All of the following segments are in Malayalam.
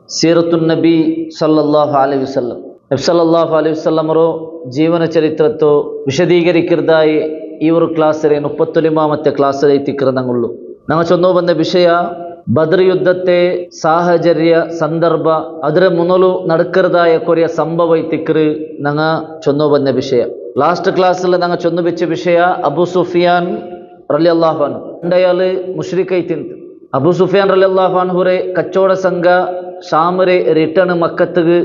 ಸೀರತುನ್ ನಬಿ ಸಲ್ಲಲ್ಲಾಹು ಅಲೈಹಿ ವಸಲ್ಲಂ നബി സല്ലല്ലാഹു അലൈഹി വസല്ലമರೋ ಜೀವನ ಚರಿತ್ರತ್ತು ವಿಶದೀಕರಿಸಿರ್ದಾಯಿ ಈ ಒಂದು ಕ್ಲಾಸರೆ 39ാമത്തെ ക്ലാസ്സിലെ തിക്രതങ്ങളുള്ളൂ. ഞങ്ങൾ ചൊന്നു ಬಂದ ವಿಷಯ ബദർ യുദ്ധത്തെ സാഹചര്യ സന്ദർഭ ಅದರ മുന്നಲು നടക്കരുതായ കൊറിയ സംഭവ തിക്ര് ഞങ്ങൾ ചൊന്നു ಬಂದ ವಿಷಯ. ലാസ്റ്റ് ക്ലാസ്സിൽ ഞങ്ങൾ ചൊന്നു വെച്ച വിഷയ അബൂ സുഫിയാൻ റളിയല്ലാഹു അൻഹു അയാള് മുശ്രിക്കൈത്തിന്ത്. അബൂ സുഫിയാൻ റളിയല്ലാഹു അൻഹുരെ കച്ചവട സംഘ ഷാമരെ റിട്ടേൺ മക്കത്തുക്ക്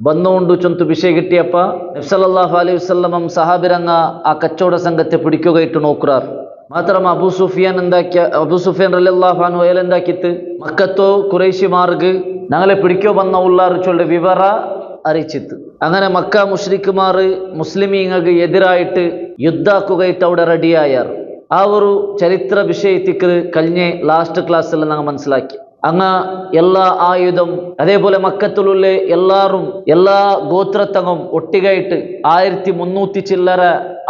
ಬಂದುകൊണ്ട് ചൊന്തു വിഷയ കിട്ടിയപ്പ നബി സല്ലല്ലാഹു അലൈഹി വസല്ലം സഹാബിരങ്ങ ആ കച്ചവട സംഘത്തെ പിടിക്കുകയിട്ട് നോക്കുറാർ. മാത്രം അബൂ സുഫിയാൻ റളിയല്ലാഹു അൻഹു അയാൾ എന്താക്കിത്ത് മക്കത്തോ ഖുറൈശിമാർക്ക് ഞങ്ങളെ പിടിക്കോ വന്ന ഉള്ളാറിച്ചുള്ള വിവര അറിയിച്ചിത്ത്. അങ്ങനെ മക്ക മുശ്രിക്കുമാർ മുസ്ലിമീങ്ങൾക്ക് എതിരായിട്ട് യുദ്ധാക്കുകയിട്ട് അവിടെ റെഡിയായാർ. ആ ഒരു ചരിത്ര വിഷയത്തിക്ക് കഴിഞ്ഞ ലാസ്റ്റ് ക്ലാസ്സിൽ ഞങ്ങൾ മനസ്സിലാക്കി. അങ്ങ എല്ലാ ആയുധം അതേപോലെ മക്കത്തിലുള്ള എല്ലാവരും എല്ലാ ഗോത്രത്തങ്ങും ഒട്ടികയിട്ട് 1300 ചില്ലറ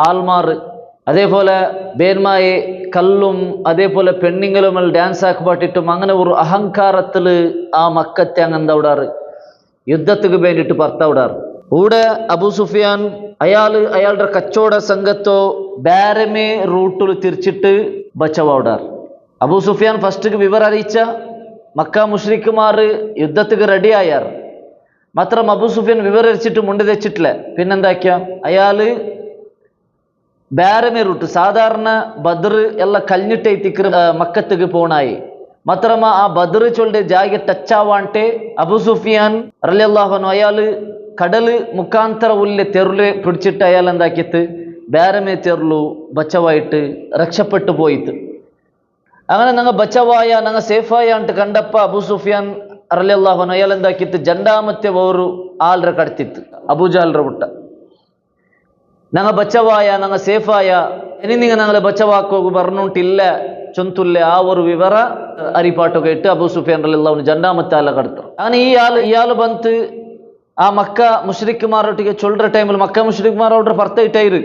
ആൾമാർ അതേപോലെ ബേന്മായെ കല്ലും അതേപോലെ പെണ്ണുങ്ങളും ഡാൻസ് ആക്കിപ്പാട്ടിട്ടും അങ്ങനെ ഒരു അഹങ്കാരത്തിൽ ആ മക്കത്തെ അങ്ങ് വിടാറ് യുദ്ധത്തിന് വേണ്ടിയിട്ട് ഭർത്താവിടാറ്. ഇവിടെ അബൂ സുഫിയാൻ അയാളുടെ കച്ചവട സംഘത്തോ ബാരമേ റൂട്ടിൽ തിരിച്ചിട്ട് ബച്ചവാടാറ്. അബൂ സുഫിയാൻ ഫസ്റ്റ് വിവരം അറിയിച്ച മക്ക മുശ്രിക്കുമാർ യുദ്ധത്തിന് റെഡിയായാർ. മാത്രം അബൂ സുഫിയാൻ വിവരിച്ചിട്ട് മുണ്ടി തെച്ചിട്ടില്ല. പിന്നെന്താക്കിയ അയാള് ബാരമേ റൂട്ട് സാധാരണ ബദർ എല്ലാം കഴിഞ്ഞിട്ടേത്തിക്ക് മക്കത്തുക്ക് പോണായി. മാത്രമ ആ ബദർ ചൊല്ലെ ജാഗെ ടച്ച് ആവാണ്ടെ അബൂ സുഫിയാൻ റളിയല്ലാഹു അൻഹു അയാള് കടല് മുഖാന്തര ഉള്ളിലെ തെരുളെ പിടിച്ചിട്ട് അയാൾ എന്താക്കിത്ത് ബാരമേ തെരുളു ബച്ചവായിട്ട് രക്ഷപ്പെട്ടു പോയിട്ട്. അങ്ങനെ ഞങ്ങൾ ബച്ചവായ ഞങ്ങൾ സേഫായ ಅಂತ കണ്ടപ്പ അബൂ സുഫിയാൻ റളിയല്ലാഹു അൻഹു അയാൾ എന്താക്കിത്ത് രണ്ടാമത്തെ ഒരു ആളരെ കടത്തിത്ത് അബൂജഹലിന്റെ വിട്ട. ഞങ്ങൾ ബച്ചവായ ഞങ്ങൾ സേഫായ ഇനി നിങ്ങൾ ഞങ്ങളെ ബച്ചവാക്കോ പറഞ്ഞിട്ടില്ല ചൊന്തുല്ല ആ ഒരു വിവര അരിപ്പാട്ടൊക്കെ ഇട്ട് അബൂ സുഫിയാൻ റളിയല്ലാഹു അൻഹു രണ്ടാമത്തെ ആളെ കടത്തും. അങ്ങനെ ഇയാൾ ಬಂತು ആ മക്ക മുശ്രിക്കുമാരൊട്ടിಗೆ ചൊല്ലുന്ന ടൈമിൽ മക്ക മുശ്രിക്കുമാരോട് ഭർത്തായിട്ടായിരു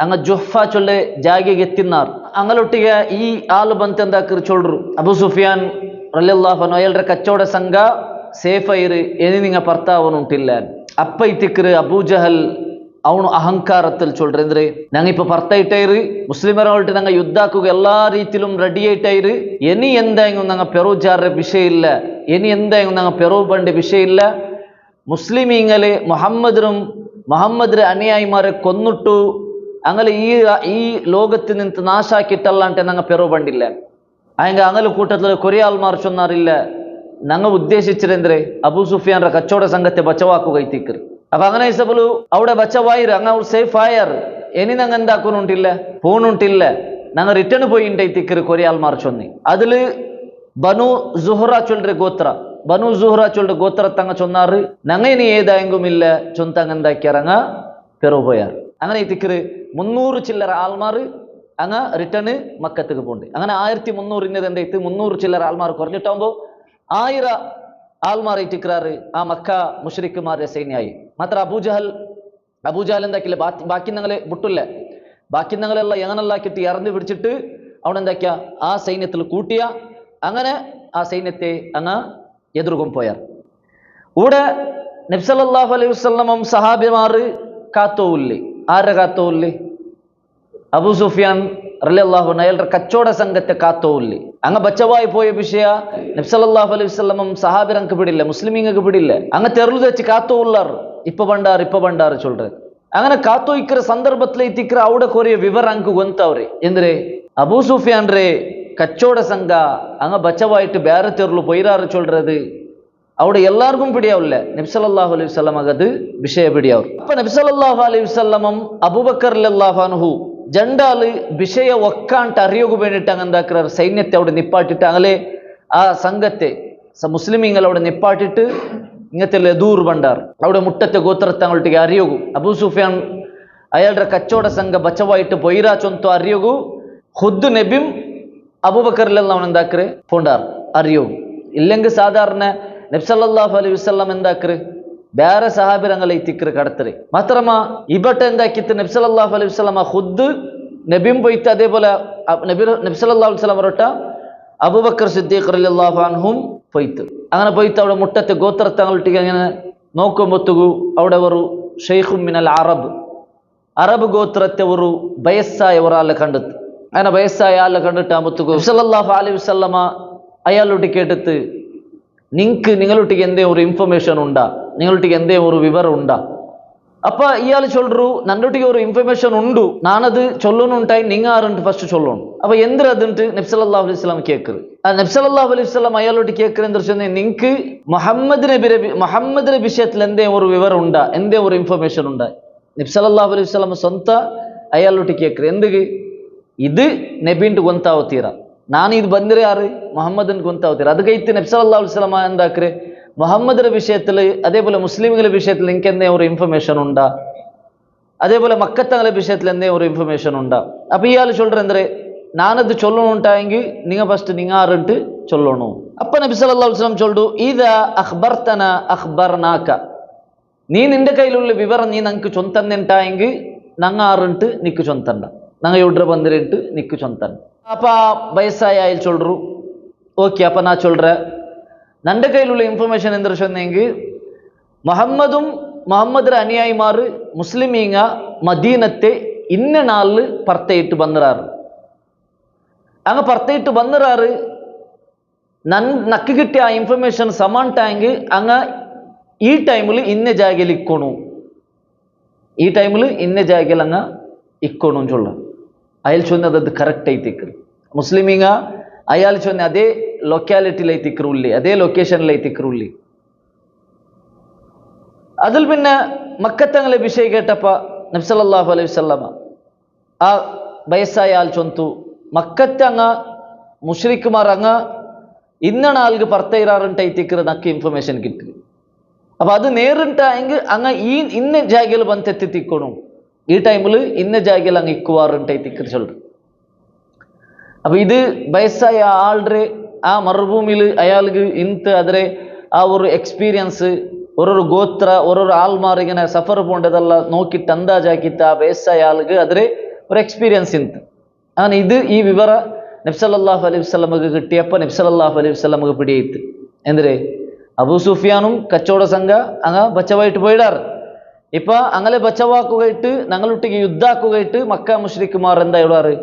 അങ്ങ ജുഹ്ഫ ചൊല്ലെ ജാഗെಗೆ എത്തിനാർ. അങ്ങലൊಟ್ಟಿಗೆ ഈ ആള് ಬಂತು എന്താക്കർ ചൊല്ലರು അബൂ സുഫിയാൻ റളിയല്ലാഹു അൻഹു അയാളുടെ കച്ചവട സംഘ സേഫ് ആയിരു ഇനി നിങ്ങൾ ഭർത്താവനുണ്ടില്ല. അപ്പ ഇത്തിക്കറ് അബൂജഹൽ ಅವನು ಅಹಂಕಾರത്തിൽ ചൊല്ലರು ಅಂದ್ರೆ ഞങ്ങൾ ഇപ്പൊ ഭർത്തായിട്ടായിരു മുസ്ലിമരോട്ട് ഞങ്ങൾ യുദ്ധാക്കുക എല്ലാ രീതിയിലും റെഡി ആയിട്ടായിരു ഇനി എന്തായെങ്കിലും ഞങ്ങൾ പെറോജാരുടെ വിഷയമില്ല ഇനി എന്തായെങ്കിലും ഞങ്ങൾ പെറോ ബണ്ട വിഷയമില്ല. മുസ്ലിമീങ്ങളെ മുഹമ്മദിന്റെ അനുയായിമാരെ കൊന്നിട്ടു അങ്ങനെ ഈ ലോകത്ത് നിന്ന് നാശാക്കിയിട്ടല്ലാണ്ട് ഞങ്ങൾ പെറോ ബണ്ടില്ല. അങ്ങനെ അങ്ങനെ കൂട്ടത്തിൽ കൊറേ ആൾമാർ ചൊന്നാറില്ല ഞങ്ങൾ ഉദ്ദേശിച്ചിരുന്നേ അബൂ സുഫിയാന്റെ കച്ചവട സംഘത്തെ ബച്ചവാക്കുക ഇത്തിക്കറ്. അപ്പൊ അങ്ങനെ ഇസബലു അവിടെ ബച്ചവായിര് അങ്ങ് അവർ സേഫ് ആയാർ. ഇനി ഞങ്ങൾ എന്താക്കുന്നുണ്ടില്ല പോണുണ്ടില്ല ഞങ്ങൾ റിട്ടേൺ പോയിണ്ട് ഇത്തിക്കറ് കൊറേ ആൾമാർ ചൊന്നി. അതില് ബനു സുഹ്റ ചൊല്ലെ ഗോത്ര ബനു സുഹ്റ ചൊല്ലെ ഗോത്ര തങ്ങ ചൊന്നാറ് ഞങ്ങൾ ഇനി ഏതായെങ്കിലും ഇല്ല ചൊന്തങ്ങ് എന്താക്കിയാർ അങ്ങ് പെറോ പോയാർ. അങ്ങനെ ഇത്തിക്കറ് 300 ചില്ലറ ആൾമാർ അങ്ങ് റിട്ടേൺ മക്കത്തേക്ക് പോണ്ട്. അങ്ങനെ 1300 ഇന്നത് എന്തായിട്ട് 300 ചില്ലറ ആൾമാർ കുറഞ്ഞിട്ടാകുമ്പോ 1000 ആൾമാർ ഇറ്റിക്കറാറ് ആ മക്ക മുശ്രിക്കുമാരുടെ സൈന്യായി. മാത്ര അബൂജഹൽ എന്താക്കില്ല ബാക്കി ഞങ്ങളെ വിട്ടില്ല. ബാക്കി ഞങ്ങളെല്ലാം എങ്ങനെല്ലാക്കിട്ട് ഇറന്ന് പിടിച്ചിട്ട് അവിടെ എന്താക്കിയ ആ സൈന്യത്തിൽ കൂട്ടിയ. അങ്ങനെ ആ സൈന്യത്തെ അങ്ങ് എതിർക്കും പോയാർ. ഇവിടെ നബി സല്ലല്ലാഹു അലൈഹി വസല്ലം സഹാബിമാർ കാത്തോവില്ലേ. ആരുടെ കാത്തോവില്ലേ? അബൂ സുഫിയാൻ റളിയല്ലാഹു അൻഹു അയാളുടെ കച്ചവട സംഘത്തെ കാത്തോവില്ലേ. അങ്ങ് ബച്ചവായി പോയ വിഷയ നബി സല്ലല്ലാഹു അലൈഹി വസല്ലം സഹാബിരങ്ങൾക്ക് പിടില്ല മുസ്ലിമീങ്ങൾക്ക് പിടില്ല. അങ്ങ് തെരുളു വെച്ച് കാത്തോള്ളാർ ഇപ്പൊ ബണ്ടാർ ചൊല്ലുന്നത്. അങ്ങനെ കാത്തോയിക്കിற സന്ദർഭത്തിൽ എത്തിക്കിற അവിടെ കുറേ വിവರ ಅಂಕು ಗೊಂತವ್ರೆ ಎಂದ್ರೆ ಅಬೂ ಸುಫಿಯಾನ್ ರೇ ಕಚ್ಚೋಡ ಸಂಘ അങ്ങ് ബച്ചവായിട്ട് ಬೇರೆ ತೆರಲು ಪೊಯ್ರಾರು ಚೊಲ್றது അവിടെ എല്ലാവർക്കും പിടിയാവില്ല. നബി സല്ലല്ലാഹു അലൈഹി വസല്ലം അത് വിഷയ പിടിയാവും. അപ്പൊ നബി സല്ലല്ലാഹു അലൈഹി വസല്ലം അബൂബക്കർ റളിയല്ലാഹു അൻഹു ജണ്ടാല് വിഷയ ഒക്കാണ്ട് അറിയുക വേണ്ടിയിട്ട് അങ്ങ് എന്താക്കാറ് സൈന്യത്തെ അവിടെ നിപ്പാട്ടിട്ട് അങ്ങനെ ആ സംഘത്തെ മുസ്ലിമീങ്ങൾ അവിടെ നിപ്പാട്ടിട്ട് ഇങ്ങനത്തെ ദൂർ ബണ്ടാർ അവിടെ മുട്ടത്തെ ഗോത്രത്തങ്ങോട്ടേക്ക് അറിയുകു അബൂ സുഫിയാൻ അയാളുടെ കച്ചവട സംഘ ബച്ചവായിട്ട് പൊയ്രാ ചൊന്തോ അറിയുകു ഖുദ് നബിയും അബൂബക്കർ റളിയല്ലാഹു അൻഹു എന്താക്കറ് പോണ്ടാർ അറിയുകു. ഇല്ലെങ്കിൽ സാധാരണ നബി സല്ലല്ലാഹു അലൈഹി വസല്ലം എന്താക്കറ് ಬೇರೆ ಸಹಾಬಿರಂಗಲ ಇತ್ತಿಕ್ಕರು ಕಡತ್ರಿ. ಮಾತ್ರಮ ಇಬಟ್ಟ ಎಂದಾಕಿತ್ತು ನಬಿ ಸಲ್ಲಲ್ಲಾಹು ಅಲೈಹಿ ವಸಲ್ಲಮ ಖುದ್ದು ನಬಿಂ ಪೋಯ್ತು. അതേപോലെ നബി സല്ലല്ലാഹു അലൈഹി വസല്ലം റൊട്ട അബൂബക്കർ സിദ്ദീഖ് റളിയല്ലാഹു അൻഹും പോയിത്ത്. അങ്ങനെ പോയിട്ട് അവിടെ മുട്ടത്തെ ഗോത്രത്തങ്ങളിട്ടിക്ക് അങ്ങനെ നോക്കുമ്പോഴത്തേക്കു അവിടെ ഒരു ഷെയ്ഖും മിനൽ അറബ് ഗോത്രത്തെ ഒരു വയസ്സായ ഒരാളെ കണ്ടെത്തു. അങ്ങനെ വയസ്സായ ആളെ കണ്ടിട്ട് ആകുമ്പോഴത്തേക്കു സല്ലല്ലാഹു അലൈഹി വസല്ലമ അയാളൊട്ടി കേട്ടിട്ട് നിങ്ങളൊട്ടിക്ക് എന്തേ ഒരു ഇൻഫർമേഷൻ ഉണ്ടാ, നിങ്ങളൊട്ടിക്ക് എന്തേ ഒരു വിവരം ഉണ്ടാ? അപ്പൊ ഇയാൾ ചൊല്ലു നന്നൊട്ടിക്ക് ഒരു ഇൻഫർമേഷൻ ഉണ്ട്, നാനത് ചൊല്ലണുണ്ടായി നിങ്ങൾ ആറുണ്ട് ഫസ്റ്റ് ചൊല്ലണം. അപ്പൊ എന്തിനതുണ്ട് നബി സല്ലല്ലാഹു അലൈഹി വസല്ലം കേൾക്കറ്. നബി സല്ലല്ലാഹു അലൈഹി വസല്ലം അയാളോട്ട് കേൾക്കറ് എന്താ വെച്ചാൽ നിങ്ങൾക്ക് മുഹമ്മദിന്റെ വിഷയത്തിൽ എന്തേ ഒരു വിവരം ഉണ്ടാ, എന്തേ ഒരു ഇൻഫർമേഷൻ ഉണ്ടാ? നബി സല്ലല്ലാഹു അലൈഹി വസല്ലം സ്വന്ത അയാളോട്ട് കേൾക്കറ്. എന്തുക്ക് ഇത് നബിന്റെ ഗൊಂತಾವತೀರ, ನಾನು ಇದು ಬಂದಿರೆ ಯಾರು മുഹമ്മദിന് ഗൊಂತಾವತೀರ. അത് കഴിച്ച് നബി സല്ലല്ലാഹു അലൈഹി വസല്ലം എന്താക്കറ്, മുഹമ്മദിന്റെ വിഷയത്തിൽ അതേപോലെ മുസ്ലിമുകളുടെ വിഷയത്തിൽ നിങ്ങൾക്ക് എന്തേ ഒരു ഇൻഫർമേഷൻ ഉണ്ടാ, അതേപോലെ മക്കത്തങ്ങളുടെ വിഷയത്തിൽ എന്തേ ഒരു ഇൻഫർമേഷൻ ഉണ്ടാ? അപ്പൊ ഇയാൾ ചൊല്ലറ് എന്തേ, ഞാനത് ചൊല്ലണുണ്ടായെങ്കിൽ നിങ്ങൾ ഫസ്റ്റ് നിങ്ങൾ ആറിട്ട് ചൊല്ലണു. അപ്പൊ നബി സല്ലല്ലാഹു അലൈഹി വസല്ലം ചൊല്ലു, ഇദാ അഖ്ബർതന അഖ്ബർനാക, നീ നിന്റെ കയ്യിലുള്ള വിവരം നീ ഞങ്ങൾക്ക് ചൊന്തന്നെണ്ടായെങ്കിൽ ഞങ്ങൾ ആറിട്ട് നിക്ക് ചൊന്തണ്ട, ഞങ്ങൾ ഇവിടെ ಬಂದಿರಿಟ್ಟು നിക്ക് ചൊന്തണ്ട. അപ്പൊ ആ വയസ്സായ അയാൾ ചൊല്ലു, ഓക്കെ അപ്പൊ ഞാൻ ചൊല്ലറ, നന്റെ കയ്യിലുള്ള ഇൻഫർമേഷൻ എന്താ சொன்னீங்க, മുഹമ്മദിന്റെ അനുയായിമാർ മുസ്ലിമീങ്ങ മദീനത്തെ ഇന്ന നാളിൽ പർത്തയിട്ട് ಬಂದರಾರು. അങ്ങ് പർത്തയിട്ട് ಬಂದರಾರು. നക്ക് കിട്ടിയ ആ ഇൻഫർമേഷൻ സമാണ്ടായെങ്കിൽ അങ്ങ് ഈ ടൈമിൽ ഇന്ന ജാഗയിൽ ഇക്കോണു, ഈ ടൈമിൽ ഇന്ന ജാഗയിൽ അങ്ങ് ഇക്കോണു ചൊല്ല. അയാൾ ചൊന്നത് അത് കറക്റ്റ് ആയിത്തിക്കറ്. മുസ്ലിമീങ്ങ അയാൾ ചൊന്ന അതേ ലൊക്കാലിറ്റിയിൽ എത്തിക്കറുള്ളി, അതേ ലൊക്കേഷനിൽ എത്തിക്കറുള്ളി. അതിൽ പിന്നെ മക്കത്തങ്ങളെ വിഷയം കേട്ടപ്പ നബി സല്ലല്ലാഹു അലൈഹി വസല്ലമ ആ വയസ്സായ ആൾ ചൊന്തു, മക്കത്തെ അങ്ങ് മുശ്രിക്കുമാർ അങ്ങ് ഇന്ന നാൾക്ക് പർത്തയിറാറുണ്ടായിത്തിക്കറ് നക്ക് ഇൻഫർമേഷൻ കിട്ടി. അപ്പൊ അത് നേരിട്ടായെങ്കിൽ അങ്ങ് ഈ ഇന്ന ജാഗയിൽ ಬಂತೆತ್ತಿക്കണു, ഈ ടൈമിൽ ഇന്ന ജാഗയിൽ അങ്ങ് ഇക്കുവാറുണ്ടായിത്തിക്കറ് ചൊല്ലു. അപ്പൊ ഇത് വയസ്സായ ആളുടെ ആ മറുഭൂമിയിൽ അയാൾക്ക് ഇന്നത്തെ അതിരെ ആ ഒരു എക്സ്പീരിയൻസ്, ഓരോരു ഗോത്ര ഓരോരു ആൾമാർ ഇങ്ങനെ സഫർ പോണ്ടതല്ല നോക്കിയിട്ട് അന്താജാക്കിയിട്ട് ആ വയസ്സായ ആൾക്ക് അതിരെ ഒരു എക്സ്പീരിയൻസ് ഇന്ന്. അങ്ങനെ ഇത് ഈ വിവര നബി സല്ലല്ലാഹു അലൈഹി വസല്ലമക്ക് കിട്ടിയപ്പോൾ നബി സല്ലല്ലാഹു അലൈഹി വസല്ലമക്ക് പിടിയേറ്റ് എന്തേ, അബൂ സുഫിയാനും കച്ചവട സംഘ അങ്ങ് ബച്ചവായിട്ട് പോയിടാറ്. ഇപ്പൊ അങ്ങനെ ബച്ചവാക്കുകയിട്ട് ഞങ്ങളൊട്ടിക്ക് യുദ്ധാക്കുകയിട്ട് മക്ക മുശ്രിക്കുമാർ എന്താ ഇടാറ്,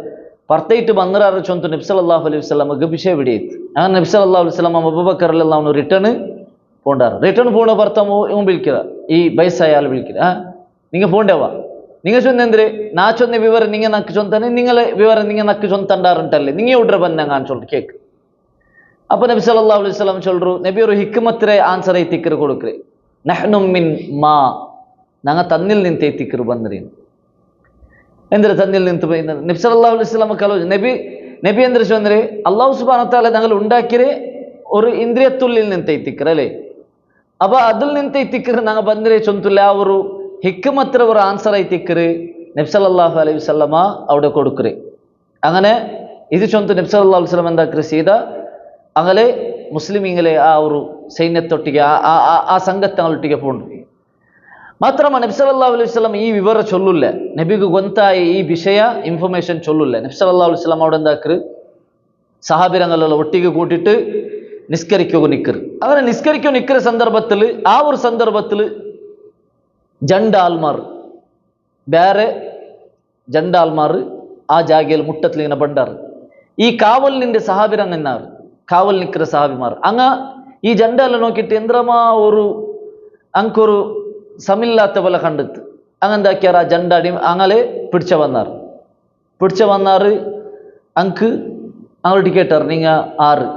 പർത്തയിട്ട് ಬಂದರಾರು ചൊന്തു നബി സല്ലല്ലാഹു അലൈഹി വസല്ലമക്ക് വിഷയം പിടിയേറ്റ്. അങ്ങനെ നബി സല്ലല്ലാഹു അലൈഹി വസല്ലം അബൂബക്കർ റളിയല്ലാഹു അൻഹു റിട്ടേൺ പോണ്ടാറ്. റിട്ടേൺ പോണ ഭർത്താവ് വിളിക്കുക, ഈ വയസ്സായ ആൾ വിളിക്കുക, നിങ്ങൾ പോണ്ടവാ, നിങ്ങൾ ചൊന്നെന്തേ നാ ചൊന്ന വിവരം നിങ്ങൾ നക്ക് ചൊന്തന്നെ, നിങ്ങളെ വിവരം നിങ്ങൾ നക്ക് ചൊന്തണ്ടാറുണ്ടല്ലേ, നിങ്ങൾ ഇവിടെ ಬಂದ ഞാൻ ചൊല്ലു കേക്ക്. അപ്പൊ നബി സല്ലല്ലാഹു അലൈഹി വസല്ലം ചൊല്ലു, നബി ഒരു ഹിക്മത്തിലെ ആൻസർ എത്തിക്കറ് കൊടുക്കറ്, നഹ്നു മിൻ മാ, ഞങ്ങൾ തന്നിൽ നിന്ന് എത്തിക്കറ് ಬಂದ್ರಿ. എന്തൊരു തന്നിൽ നിന്ന് പോയി നബി സല്ലല്ലാഹു അലൈഹി വസല്ലം കലോ നബി എന്തൊരു ചൊന്നേ, അല്ലാഹു സുബ്ഹാനഹു വ തആല ഞങ്ങൾ ഉണ്ടാക്കിയേ ഒരു ഇന്ദ്രിയത്തുള്ളിൽ നിന്ന് എത്തിക്കറ് അല്ലേ. അപ്പൊ അതിൽ നിന്ന് എത്തിക്കറ് ഞങ്ങൾ ಬಂದ್ರೆ ചൊന്തുല്ല, ആ ഒരു ഹിക്മത്ര ഒരു ആൻസർ എത്തിക്കറ് നബി സല്ലല്ലാഹു അലൈഹി വസല്ലമ അവിടെ കൊടുക്കറ്. അങ്ങനെ ഇത് ചൊന്തു നബി സല്ലല്ലാഹു അലൈഹി വസല്ലം എന്താക്കറ് ചെയ്ത അങ്ങനെ മുസ്ലിമീങ്ങളെ ആ ഒരു സൈന്യത്തൊട്ടിಗೆ ആ സംഘത്തങ്ങളൊട്ടിಗೆ പോണ്ട്. മാത്രമല്ല നബി സല്ലല്ലാഹു അലൈഹി വസല്ലം ഈ വിവരം ചൊല്ലില്ല, നബിക്ക് ഗൊಂತಾയ ഈ വിഷയ ഇൻഫർമേഷൻ ചൊല്ലില്ല. നബി സല്ലല്ലാഹു അലൈഹി വസല്ലം അവിടെ എന്താക്കറ്, സഹാബിരങ്ങളെല്ലാം ഒട്ടിಗೆ കൂട്ടിയിട്ട് നിസ്കരിക്കുക നിക്കറ്. അങ്ങനെ നിസ്കരിക്കുക നിക്കற സന്ദർഭത്തിൽ ആ ഒരു സന്ദർഭത്തിൽ ജണ്ടാൽമാർ ಬೇರೆ ജണ്ടാൽമാർ ആ ജാഗയിൽ മുട്ടത്തിൽ ഇങ്ങനെ ബണ്ടാറ്. ഈ കാവലിന്റെ സഹാബിരങ്ങ എന്നാറ്, കാവൽ നിൽക്കുന്ന സഹാബിമാർ അങ്ങ് ഈ ജണ്ടെല്ലാം നോക്കിയിട്ട് എന്തിരമാ ഒരു അങ്കൊരു സമില്ലാത്ത പോലെ കണ്ടെത്ത് അങ്ങെന്താക്കിയാർ ആ ജണ്ടാടി അങ്ങനെ പിടിച്ച വന്നാറ് അങ്ക് അങ്ങോട്ട് കേട്ടാറ്, നിങ്ങ ആറ്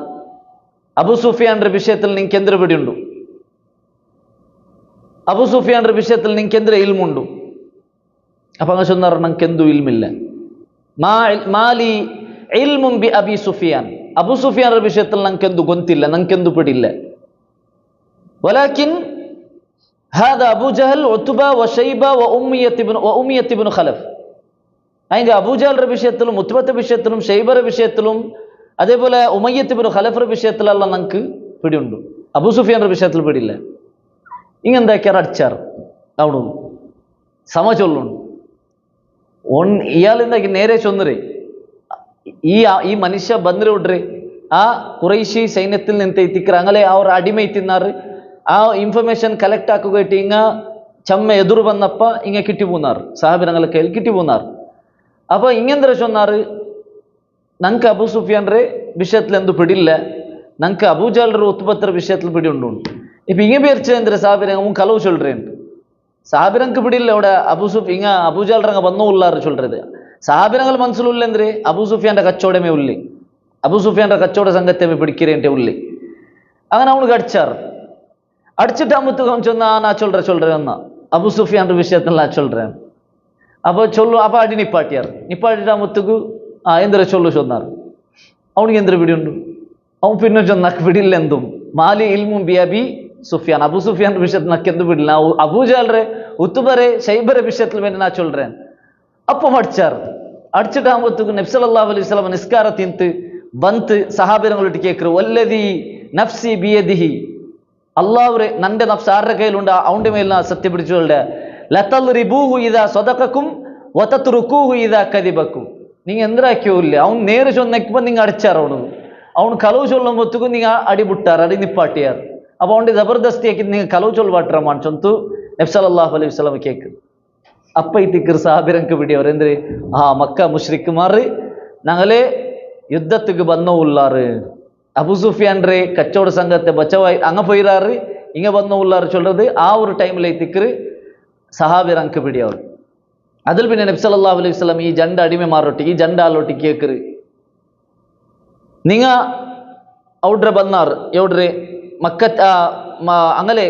അബൂ സുഫിയാന്റെ വിഷയത്തിൽ നിങ്ങൾക്ക് എന്തൊരു പിടിയുണ്ടു, അബൂ സുഫിയാന്റെ വിഷയത്തിൽ നിങ്ങൾക്ക് എന്തൊരു ഇൽമുണ്ടു? അപ്പൊ അങ്ങ് ചൊന്നാറ് ഞങ്ങൾക്ക് എന്തു ഇൽമില്ല, മാലി ഇൽമും ബി അബി സുഫിയാൻ, അബൂ സുഫിയാന്റെ വിഷയത്തിൽ ഞങ്ങൾക്ക് എന്തു ഗൊന്തില്ല, ഞങ്ങൾക്ക് എന്തു പിടിയില്ല. വലാകിൻ ഹാദാ അബൂ ജഹൽ ഉത്ബ വശൈബ വഉമിയ്യത്ത് ഇബ്നു ഖലഫ്. അതിന്റെ അബൂ ജഹലിന്റെ വിഷയത്തിലും ഉത്ബത്തെ വിഷയത്തിലും ഷൈബയുടെ വിഷയത്തിലും അതേപോലെ ഉമയ്യത്ത് ഇബ്നു ഖലഫിന്റെ വിഷയത്തിലെല്ലാം ഞങ്ങൾക്ക് പിടിയുണ്ട്, അബൂ സുഫിയാന്റെ വിഷയത്തിൽ പിടിയില്ല. ഇങ്ങെന്താക്കിയാർ അടിച്ചാറ് അവിടെ സമ ചൊല്ലുണ്ട്. ഇയാൾ എന്താക്കി നേരെ ചൊന്നരേ, ഈ മനുഷ്യ ಬಂದ್ರೆ ಬಿಡ್ರಿ ಆ ಕುರೈಶಿ ಸೈನ್ಯത്തിൽ നിന്ന് ಎತ್ತಿಕ್ರ ಅಂಗಲೆ ಅವ್ರ ಅಡಿಮೆ ತಿನ್ನಾರು ಆ ಇನ್ಫಾರ್ಮೇಶನ್ ಕಲೆಕ್ಟ್ ಆಕೋಗೈಟ್ ಹಿಂಗ ചമ്മ എതിർ വന്നപ്പ ഇങ്ങ കിട്ടി പോന്നാറ് സഹാബിനങ്ങളെ കയ്യിൽ കിട്ടി പോന്നാറ്. അപ്പൊ ഇങ്ങെന്തര ചൊന്നാറ് ഞങ്ങൾക്ക് അബൂ സുഫിയാൻ്റെ വിഷയത്തിൽ എന്ത് പിടിയില്ല, ഞങ്ങൾക്ക് അബൂജാലിന്റെ ഉത്പത്തിയുടെ വിഷയത്തിൽ പിടിയുണ്ടു. ഇപ്പൊ ഇങ്ങ പേരിച്ചെന്തര സാബിരങ്ങ കലവ് ചൊല്ലുണ്ട്. സാബിരങ്ങൾക്ക് പിടിയില്ല അവിടെ ഇങ്ങ അബൂജാലിറങ്ങ വന്നോ ഉള്ളാറ് ചൊല്ലത്. സാബിരങ്ങൾ മനസ്സിലുള്ള എന്തിരെ അബൂ സുഫിയാന്റെ കച്ചവടമേ ഉള്ളി, അബൂ സുഫിയാന്റെ കച്ചവട സംഘത്തെ പിടിக்கிறேன்ட்டே ഉള്ളി. അങ്ങനെ അവന് അടിച്ചാറ്. அடிச்சுட்டு அமுத்துக்கம் சொன்னா நான் சொல்றேன் அபு சுஃபியான் விஷயத்துல நான் சொல்றேன். அப்போ அப்போ அடி நிப்பாட்டியார். நிப்பாட்டிட்டு அமுத்துக்கு எந்திர சொன்னார். அவனுக்கு எந்திர பிடி உண்டு. அவன் பின்ன சொன்னாக்கு பிடிಇಲ್ಲ എന്തും മാലി ഇൽമും ബിഅബി സുഫിയാൻ അബു സുഫിയാൻ വിഷയത്തിൽ നക്ക് എന്ത് പിടില്ല, അബൂജാലറെ ഉത്തുബരെ ഷൈബരെ വിഷയത്തിൽ വേണ്ടി ഞാൻ சொல்றேன். അപ്പം അടിച്ചിട്ട് ആകുമ്പോഴത്തേക്ക് നബി സല്ലല്ലാഹു അലൈഹി വസല്ലം നിസ്കാര തിന്ത് ಬಂತು സഹാബിരങ്ങളോട്ട് കേൾക്കರು വല്ലദി നഫ്സി ബിയദിഹി അള്ളാഹുരെ നന്റെ നഫ്സ് ആരുടെ കയ്യിലുണ്ട് അവന്റെ മേൽ ഞാൻ സത്യം പിടിച്ചോളുടെ ലതൽറിബൂഹു ഇദാ സദഖക്കും വതത്റുകൂഹു ഇദാ കദിബക്കും. നിങ്ങൾ എന്തരാക്കിയോ ഇല്ല അവൻ നേരെ ചൊന്നേക്കുമ്പോൾ നിങ്ങൾ അടിച്ചാർ അവൻ കലവ് ചൊല്ലുമ്പോഴത്തേക്കും നിങ്ങൾ അടിപുട്ടാർ അടി നിപ്പാട്ടിയാർ. അപ്പോൾ അവൻ്റെ ജബർദസ്തിയാക്കി നിങ്ങൾ കലവ് ചൊല്ലുവാട്ടമാൻ ചൊന്തു നബി സല്ലല്ലാഹു അലൈഹി വസല്ലം കേക്ക്. അപ്പം ഈ തിക്കർ സാബിരങ്ങൾക്ക് പിടിയവർ എന്ത് മക്ക മുശ്രിക്കുമാർ ഞങ്ങളെ യുദ്ധத்துக்கு വന്നോ ഉള്ളാറ് அபு சுஃபியான்றே கச்சோட சங்கத்தை பச்சவாய் அங்கே போயிடாரு இங்கே வந்து உள்ளாரு சொல்றது ആ ഒരു ടൈമിൽ തിക്കറ് സഹാബിരങ്ങൾക്ക് പിടിയവർ. അതിൽ പിന്നെ നബി സല്ലല്ലാഹു അലൈഹി വസല്ലം ഈ ജണ്ട അടിമമാരൊട്ടിക്ക് ഈ ജണ്ട ആളൊട്ടി കേക്കറ് നിങ്ങ ഔഡ്രെ ബന്നാർ എവിടെ മക്കത്ത് അങ്ങനെ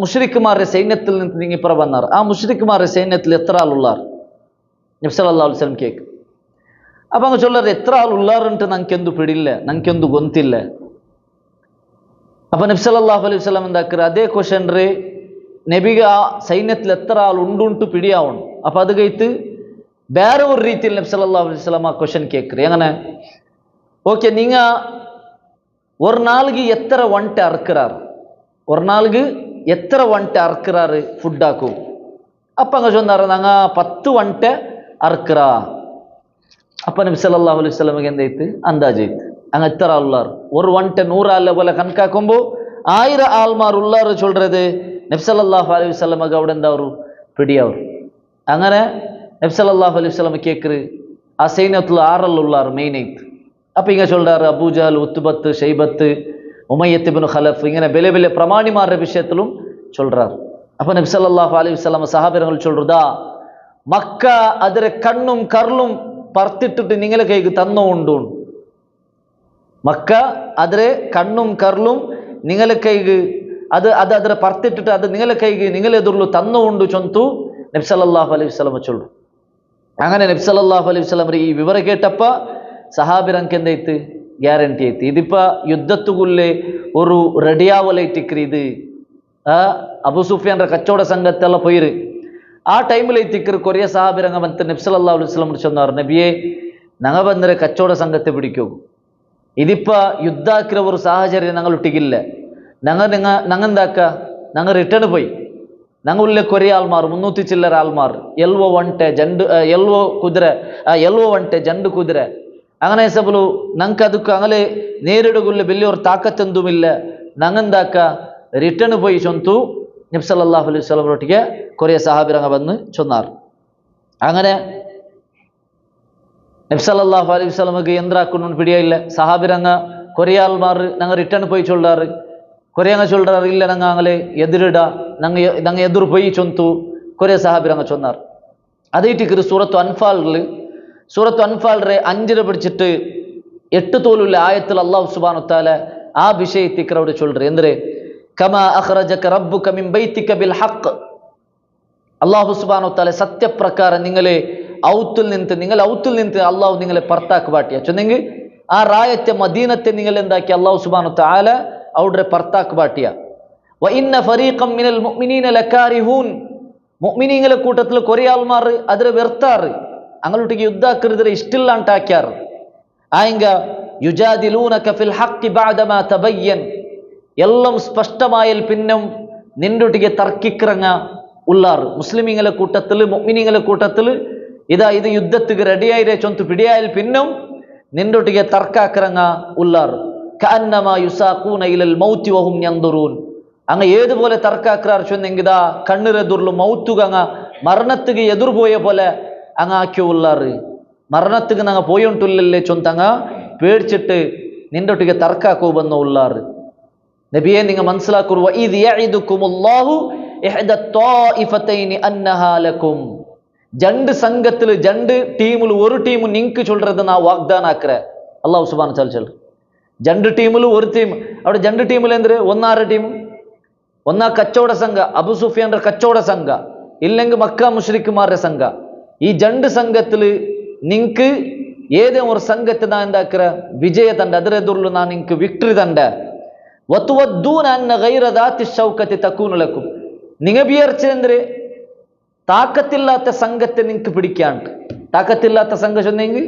മുശ്രിക്കുമാരുടെ സൈന്യത്തിൽ നിന്ന് നിങ്ങൾ ഇപ്പുറം വന്നാർ. ആ മുശ്രിക്കുമാരുടെ സൈന്യത്തിൽ എത്ര ആളുള്ളാർ നബി സല്ലല്ലാഹു അലൈഹി വസല്ലം കേക്ക്. അപ്പം അങ്ങ് ചൊല്ലാറ് എത്ര ആൾ ഉള്ളാറുണ്ട് ഞങ്ങൾക്കെന്തു പിടിയില്ല, ഞങ്ങൾക്കെന്തു ഗൊന്തില്ല. അപ്പം നബി സല്ലല്ലാഹു അലൈഹി വസല്ലം എന്താക്കറ് അതേ ക്വസ്റ്റൻ നബിക ആ സൈന്യത്തിൽ എത്ര ആൾ ഉണ്ടുണ്ട് പിടിയാവണം. അപ്പം അത് കഴിത്ത് വേറെ ഒരു രീതിയിൽ നബി സല്ലല്ലാഹു അലൈഹി വസല്ലം ആ ക്വസ്റ്റൻ കേൾക്കറ് എങ്ങനെ ഓക്കെ നിങ്ങ ഒരു നാൾക്ക് എത്ര വണ്ട അറക്കുറാറ്, ഒരു നാൾക്ക് എത്ര വണ്ട അറക്കുറാറ് ഫുഡാക്കും. അപ്പം അങ്ങ് ചൊന്നാറ് ഞങ്ങ 10 വണ്ട അറക്കുറാ. അപ്പം നബി സല്ലല്ലാഹു അലൈഹി വസല്ലമക്ക് എന്തായിട്ട് അന്താജായിട്ട് അങ്ങ് എത്ര ആളുള്ളാർ ഒരു വണ്ട 100 ആളെ പോലെ കണക്കാക്കുമ്പോൾ 1000 ആൾമാർ ഉള്ളാറ് ചൊല്ലുന്നത് നബി സല്ലല്ലാഹു അലൈഹി വസല്ലമക്ക് അവിടെ എന്താ ഒരു പിടിയാവും. അങ്ങനെ നബി സല്ലല്ലാഹു അലൈഹി വസല്ലം കേക്കറ് ആ സൈന്യത്തിൽ 6 ആളുള്ളാർ മെയിനായിട്ട്. അപ്പം ഇങ്ങനെ ചൊല്ലാറ് അബൂജാൽ ഉത്ബത്ത് ഷൈബത്ത് ഉമയ്യത്ത് ഇബ്നു ഖലഫ് ഇങ്ങനെ വലിയ വലിയ പ്രമാണിമാരുടെ വിഷയത്തിലും ചൊല്ലാറ്. അപ്പം നബി സല്ലല്ലാഹു അലൈഹി വസല്ലം സഹാബികൾ ചൊല്ലുതാ മക്ക അതിരെ കണ്ണും കർലും പറത്തിട്ടിട്ട് നിങ്ങളെ കൈക്ക് തന്നോ ഉണ്ടോ. മക്ക അതിരെ കണ്ണും കർലും നിങ്ങളെ കൈക്ക് അതിരെ പറത്തിട്ടിട്ട് അത് നിങ്ങളെ കൈക്ക് നിങ്ങളെതിർಲು തന്നോ ഉണ്ട് ചൊന്തു നബി സല്ലല്ലാഹു അലൈഹി വസല്ലം ചൊല്ലു. അങ്ങനെ നബി സല്ലല്ലാഹു അലൈഹി വസല്ലം ഈ വിവരം കേട്ടപ്പ സഹാബിരങ്ങൾക്ക് എന്തായിട്ട് ഗ്യാരണ്ടി ആയിട്ട് ഇതിപ്പ യുദ്ധത്തുകുള്ളേ ഒരു റെഡിയാവലൈറ്റിക്കറി ഇത് അബൂ സുഫിയാന്റെ കച്ചവട സംഘത്തെല്ലാം പോയിര് ആ ടൈമിൽ തിക്കർ കൊറിയ സഹാബിരങ്ങ വന്നിട്ട് നബി സല്ലല്ലാഹു അലൈഹി വസല്ലം ചൊന്നാറ് നബിയെ ഞങ്ങ വന്നരെ കച്ചവട സംഘത്തെ പിടിക്കൂ. ഇതിപ്പ യുദ്ധാക്കിற ഒരു സാഹചര്യം ഞങ്ങൾ ഒട്ടിക്കില്ല. ഞങ്ങൾ എന്താക്ക ഞങ്ങൾ റിട്ടേൺ പോയി ഞങ്ങൾ ഉള്ളിലെ കൊറിയ ആൾമാർ 300 ചില്ലറ ആൾമാർ എൽവോ വಂಟೆ ಜಂಡು ಕುದುರೆ അങ്ങനെ സബಲು ഞങ്ങൾക്ക് ಅದಕ್ಕೆ അങ്ങനെ നേരിടുകയുള്ള വലിയൊരു താക്കത്തൊന്നുമില്ല. ഞങ്ങെന്താക്ക റിട്ടേൺ പോയി ചൊന്തു നബി സല്ലല്ലാഹു അലൈഹി വസല്ലമൊട്ടിಗೆ കൊറിയ സഹാബിരങ്ങ വന്ന് ചൊന്നാർ. അങ്ങനെ നബി സല്ലല്ലാഹു അലൈഹി വസല്ലമക്ക് എന്താക്കുന്നു പിടിയില്ല. സഹാബിരങ്ങ കൊറിയ ആൾമാർ ഞങ്ങൾ റിട്ടേൺ പോയി ചൊല്ലാറ്. കൊറിയങ്ങ ചൊല്ലാറ് ഇല്ല ഞങ്ങൾ അങ്ങനെ എതിരിട ഞങ്ങൾ എതിർ പോയി ചൊന്തു കൊറിയ സഹാബിരങ്ങ ചൊന്നാർ. അതേറ്റിക്ക് സൂറത്തു അൻഫാലിലെ 5 പിടിച്ചിട്ട് 8 തോലുള്ള ആയത്തിൽ അല്ലാഹു സുബ്ഹാനഹു വ തആല ആ വിഷയത്തിക്ക് അവിടെ ചൊല്ലറ് എന്തേ കമാ അഖ്റജക റബ്ബുക മിൻ ബൈതിക ബിൽ ഹഖ്. അല്ലാഹു സുബ്ഹാനഹു വ തആല സത്യപ്രകാരം നിങ്ങളെ ഔത്തിൽ നിന്ന് അല്ലാഹു നിങ്ങളെ പുറത്താക്കി ബാട്ടിയ ചൊന്നെങ്കിൽ ആ റായത്തെ മദീനത്തെ നിങ്ങൾ എന്താക്കി അല്ലാഹു സുബ്ഹാനഹു വ തആല അവിടെ പുറത്താക്കി ബാട്ടിയ. വ ഇന്ന ഫരീഖം മിനൽ മുഅ്മിനീന ലകാരിഹൂൻ. മുഅ്മിനീങ്ങളെ കൂട്ടത്തിൽ കുറേ ആൾമാർ അതിരെ വെറുത്താറ് അങ്ങോട്ടേക്ക് യുദ്ധാക്കരുത് ഇഷ്ടില്ലാണ്ടാക്കിയാർ. ആയെങ്ക യുജാദിലൂനക ഫിൽ ഹഖ് ബഅദമാ തബയ്യൻ എല്ലാം സ്പഷ്ടമായാൽ പിന്നെ നിന്നൊട്ടിಗೆ തർക്കിക്കിറങ്ങ ഉള്ളാറ് മുസ്ലിമീങ്ങളെ കൂട്ടത്തിൽ മുഅ്മിനീങ്ങളെ കൂട്ടത്തിൽ ഇത് യുദ്ധத்துக்கு റെഡിയായിരേ ചൊന്തു പിടിയായാൽ പിന്നെ നിന്നൊട്ടിಗೆ തർക്കാക്കറങ്ങ ഉള്ളാർ കഅന്നമാ യുസാഖൂന ഇലൽ മൗതി വഹും യൻദുറൂൻ അങ്ങ് ഏതുപോലെ തർക്കാക്കറാർ ചൊന്നെങ്കിതാ കണ്ണിരെതുർಲು മൗത്തുക അങ്ങ് മരണത്തുക്ക് എതിർപോയ പോലെ അങ്ങ് ആക്കി ഉള്ളാറ് മരണത്തുക്ക് അങ്ങ് പോയിട്ടുള്ളല്ലേ ചൊന്തങ്ങ പേടിച്ചിട്ട് നിന്നൊട്ടിಗೆ തർക്കാക്കോ വന്ന ഉള്ളാറ് നബിയെ നിങ്ങൾ മനസ്സിലാക്കൂ വഇദ് യഇദുകുമുല്ലാഹു ഇഹ്ദ ത്വായിഫതൈനി അന്നഹാ ലക്കും രണ്ട് സംഘത്തിൽ രണ്ട് ടീമിൽ ഒരു ടീം നിങ്ങൾക്ക് ചൊല്றது நான் வாഗ്தான ஆக்குறேன் அல்லாஹ் சுப்ஹானஹு வ தஆலா രണ്ട് ടീമിൽ ഒരു ടീം അവിടെ രണ്ട് ടീമിൽ എന്ത് ഒന്നാര ടീം ഒന്നാ കച്ചവട സംഘ അബു സുഫിയാന്റെ കച്ചവട സംഘ ഇല്ലെങ്കിൽ മക്ക മുശ്രിക്കുമാരുടെ സംഘ ഈ രണ്ട് സംഘത്തിൽ നിങ്ങൾക്ക് ഏതേ ഒരു സംഘത്തെ ഞാൻ എന്താക്കുற വിജയ തണ്ട ಅದರ ಎದುರು ನಾನು നിങ്ങൾക്ക് വിക്ടറി തണ്ട വതുവദ്ദൂന അന്ന ഗൈറ ദാത്തി ഷൗകതി തകൂന ലക്കും നിങ്ങൾ വിചാരിച്ചെന്തേ താക്കത്തില്ലാത്ത സംഘത്തെ നിങ്ങൾക്ക് പിടിക്കാണ്ട് താക്കത്തില്ലാത്ത സംഘം ചൊന്നെങ്കിൽ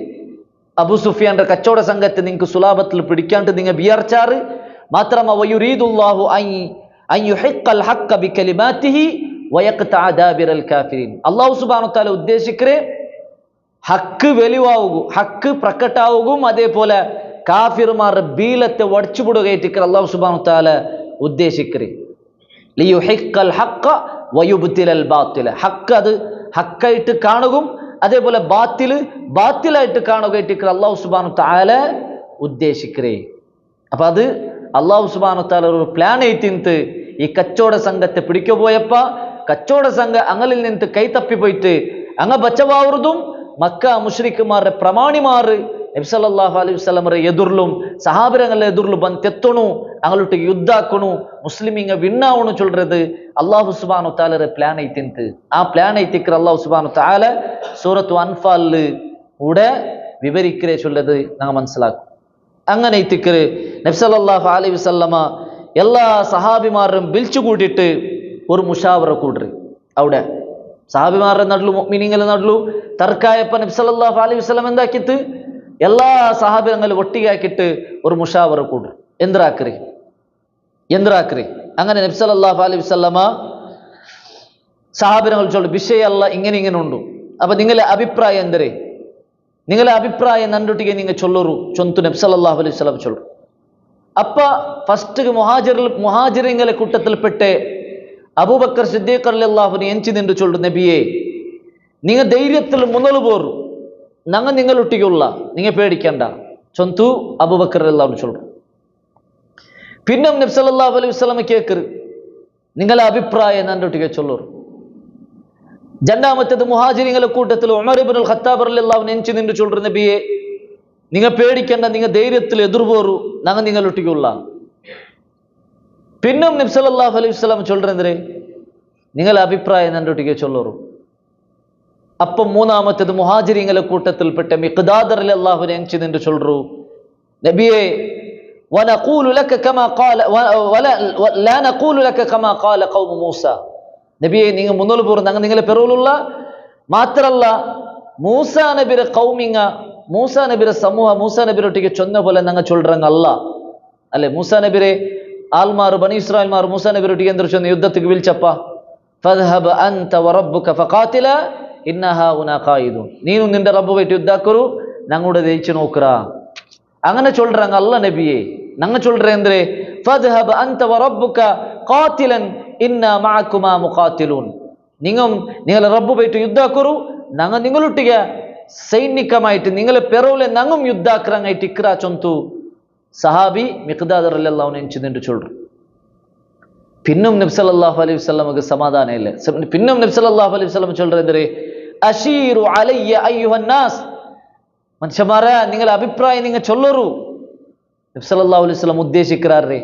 അബു സുഫിയാന്റെ കച്ചവട സംഘത്തെ നിങ്ങൾക്ക് സുലാഭത്തിൽ പിടിക്കാണ്ട് നിങ്ങൾ വിചാരിച്ചാറ് മാത്രമല്ല വയുരീദുല്ലാഹു അൻ യുഹിഖൽ ഹഖ ബികലിമാതിഹി വയഖ്തഅ ദാബിറൽ കാഫിരീൻ അല്ലാഹു സുബ്ഹാനഹു വ തആല ഉദ്ദേശിക്കരെ ഹക്ക് വെളിവാകും ഹക്ക് പ്രകടാവുകയും അതേപോലെ കാഫിർമാരുടെ ബീലത്തെ വടിച്ചുപുടുകയറ്റിക്കർ അല്ലാഹു സുബ്ഹാനഹു വ തആല ഉദ്ദേശിക്കരെ ലിയുഹിഖൽ ഹഖ വയുബ്തിലൽ ബാത്തില ഹക്ക് അത് ഹക്കായിട്ട് കാണുകയും അതേപോലെ ബാത്തിലായിട്ട് കാണുകയായിട്ട് അല്ലാഹു സുബ്ഹാനഹു വ തആല ഉദ്ദേശിക്കരേ അപ്പൊ അത് അല്ലാഹു സുബ്ഹാനഹു വ തആല ഒരു പ്ലാൻ ആയിട്ട് ഈ കച്ചവട സംഘത്തെ പിടിക്കു പോയപ്പോ കച്ചവട സംഘ അങ്ങളിൽ നിന്ന് കൈ തപ്പി പോയിട്ട് അങ്ങ് ബച്ചവാവൃതും മക്ക മുശ്രിക്കുമാരുടെ പ്രമാണിമാർ നബി സല്ലല്ലാഹു അലൈഹി വസല്ലമറെ എതിർലും സഹാബിരങ്ങളുടെ എതിർലും ಬಂದು ತೆತ್ತಣು അങ്ങോട്ടേക്ക് യുദ്ധാക്കണു മുസ്ലിമിങ്ങ വിണ്ണാവണു ചൊല്றது അല്ലാഹു സുബ്ഹാനഹു വ തആല പ്ലാൻ ആയിട്ട് ആ പ്ലാൻ ആയിട്ട് അല്ലാഹു സുബ്ഹാനഹു വ തആല സൂറത്തു അൻഫാൽ കൂടെ വിവരിക്കരേ ചൊല്றது നാം മനസ്സിലാക്കും അങ്ങനെ ആയിട്ട് നബി സല്ലല്ലാഹു അലൈഹി വസല്ലമ എല്ലാ സഹാബിമാരും വിളിച്ചു കൂട്ടിയിട്ട് ഒരു മുഷാവറ കൂടറി അവിടെ സഹാബിമാരുടെ നടുലു മുഅ്മിനീങ്ങളുടെ നടുലു തർക്കായപ്പ നബി സല്ലല്ലാഹു അലൈഹി വസല്ലം എന്താക്കിയിട്ട് എല്ലാ സഹാബികളും ഒട്ടിಗೆ ആക്കിയിട്ട് ഒരു മുഷാവറ കൂടറി എന്തിറാക്കറി അങ്ങനെ നബി സല്ലല്ലാഹു അലൈഹി വസല്ലമ സഹാബികൾ ചൊല്ലു വിഷയമല്ല ഇങ്ങനെ ഉണ്ട് അപ്പൊ നിങ്ങളുടെ അഭിപ്രായം എന്തരേ നിങ്ങളുടെ അഭിപ്രായം നണ്ടൊട്ടിಗೆ നിങ്ങൾ ചൊല്ലറു ചൊന്തു നബി സല്ലല്ലാഹു അലൈഹി വസല്ലം ചൊല്ലു അപ്പ ഫസ്റ്റ് മുഹാജിറുകളെ കൂട്ടത്തിൽപ്പെട്ട് അബൂബക്കർ സിദ്ദീഖ് റളിയല്ലാഹു അൻഹു എഞ്ചി നിന്നു ചൊല്ലു നബിയെ നിങ്ങൾ ധൈര്യത്തിൽ മുന്നോട്ട് പോറു ഞങ്ങൾ നിങ്ങളൊട്ടിക്കുള്ള നിങ്ങൾ പേടിക്കണ്ട ചൊന്തു അബൂബക്കർ റളിയല്ലാഹു അൻഹു ചൊല്ലു പിന്നെ നബി സല്ലല്ലാഹു അലൈഹി വസല്ലം കേക്കറ് നിങ്ങളുടെ അഭിപ്രായം നണ്ടൊട്ടിಗೆ ചൊല്ലറു രണ്ടാമത്തേത് മുഹാജിറുകളെ കൂട്ടത്തിൽ ഉമർ ഇബ്നുൽ ഖത്താബ് റളിയല്ലാഹു അൻഹു എഞ്ചി നിന്നു ചൊല്ലു നബിയെ നിങ്ങൾ പേടിക്കണ്ട നിങ്ങൾ ധൈര്യത്തിൽ എതിർപോറു ഞങ്ങൾ നിങ്ങളൊട്ടിക്കുള്ള പിന്നെ നബി സല്ലല്ലാഹു അലൈഹി വസല്ലം ചൊല്ലുന്നേ നിങ്ങളുടെ അഭിപ്രായം നണ്ടൊട്ടിಗೆ ചൊല്ലറു അപ്പം മൂന്നാമത്തേത് മുഹാജിറുകളെ കൂട്ടത്തിൽപ്പെട്ട മിഖ്ദാദ് റളിയല്ലാഹു അൻഹു എഞ്ചി നിന്നു ചൊല്ലു നബിയെ വനഖൂലു ലക കമാ ഖാല ലാ നഖൂലു ലക കമാ ഖാല ഖൗമ മൂസ നബിയെ നിങ്ങൾ മുന്നോട്ട് പോറു ഞങ്ങൾ നിങ്ങളെ പെറൂലുള്ള മാത്രല്ല മൂസ നബിയുടെ കൗമിങ്ങ മൂസ നബിയുടെ സമൂഹ മൂസ നബിയൊട്ടിಗೆ ചൊന്ന പോലെ ഞങ്ങൾ ചൊല്ലറങ്ങ അല്ല അല്ലെ മൂസ നബിയെ ആൽമാർ ബനി ഇസ്രായേൽമാർ മൂസ നബിയൊട്ടിಗೆ എന്തൊരു ചൊന്ന യുദ്ധത്തിക്ക് വിളിച്ചപ്പ ഫദ്ഹബ അൻത വറബ്ബുക ഫഖാതില ഇന്നഹാ ഉനാ ഖായിദൂൻ നീനും നിന്റെ റബ്ബുമായിട്ട് യുദ്ധാക്കറു ഞങ്ങളുടെ ജയിച്ചു നോക്കറ അങ്ങനെ ചൊല്ലറങ്ങ അല്ല നബിയെ ഞങ്ങൾ ചൊല്ലറ എന്തേ ഫദ്ഹബ അൻത വറബ്ബുക ഖാതിലൻ ഇന്നാ മഅകുമാ മുഖാതിലൂൻ നിങ്ങളുടെ റബ്ബുമായിട്ട് യുദ്ധാക്കറു ഞങ്ങൾ നിങ്ങളൊട്ടിಗೆ സൈനികമായിട്ട് നിങ്ങളെ പെറോലെ ഞങ്ങും യുദ്ധാക്കറങ്ങായിട്ട് ഇക്ര ചൊന്തു സഹാബി മിഖ്ദാദ് റളിയല്ലാഹു അൻഹു എഞ്ചി നിന്നു ചൊല്ലു പിന്നും നബി സല്ലല്ലാഹു അലൈഹി വസല്ലമക്ക് സമാധാനം ഇല്ല പിന്നും നബി സല്ലല്ലാഹു അലൈഹി വസല്ലം ചൊല്ലുന്നത് അശീറു അലയ്യ അയ്യുഹൻ നാസ് മനുഷ്യന്മാരെ നിങ്ങളുടെ അഭിപ്രായം നിങ്ങൾ ചൊല്ലറു നബി സല്ലല്ലാഹു അലൈഹി വസല്ലം ഉദ്ദേശിക്കാറേ